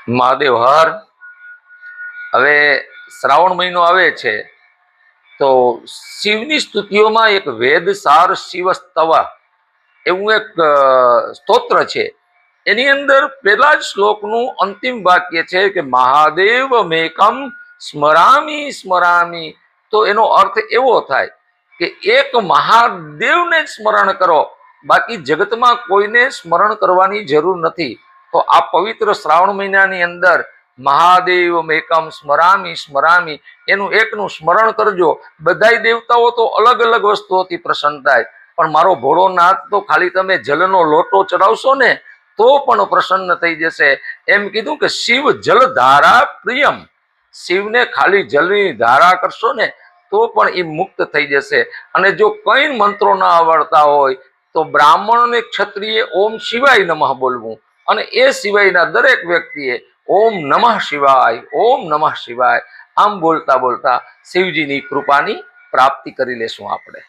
મહાદેવ હર. હવે શ્રાવણ મહિનો આવે છે તો શિવની સ્તુતિઓમાં એક વેદસાર શિવ સ્તવ એવું એક સ્તોત્ર છે. એની અંદર પહેલા જ શ્લોકનું અંતિમ વાક્ય છે કે મહાદેવ મેકમ સ્મરામી સ્મરામી. તો એનો અર્થ એવો થાય કે એક મહાદેવને જ સ્મરણ કરો, બાકી જગતમાં કોઈને સ્મરણ કરવાની જરૂર નથી. તો આ પવિત્ર શ્રાવણ મહિનાની અંદર મહાદેવ મેકમ સ્મરામી સ્મરામી એનું એકનું સ્મરણ કરજો. બધાય દેવતાઓ તો અલગ અલગ વસ્તુઓથી પ્રસન્ન થાય, પણ મારો ભોળોનાથ તો ખાલી તમે જલનો લોટો ચડાવશો ને તો પણ પ્રસન્ન થઈ જશે. એમ કીધું કે શિવ જલધારા પ્રિયમ. શિવને ખાલી જલની ધારા કરશો ને તો પણ એ મુક્ત થઈ જશે. અને જો કઈ મંત્રો ના આવડતા હોય તો બ્રાહ્મણ અને ક્ષત્રિય ઓમ શિવાય નમઃ બોલવું, અને એ સિવાયના દરેક વ્યક્તિએ ઓમ નમઃ શિવાય ઓમ નમઃ શિવાય આમ બોલતા બોલતા શિવજીની કૃપાની પ્રાપ્તિ કરી લેશું આપણે.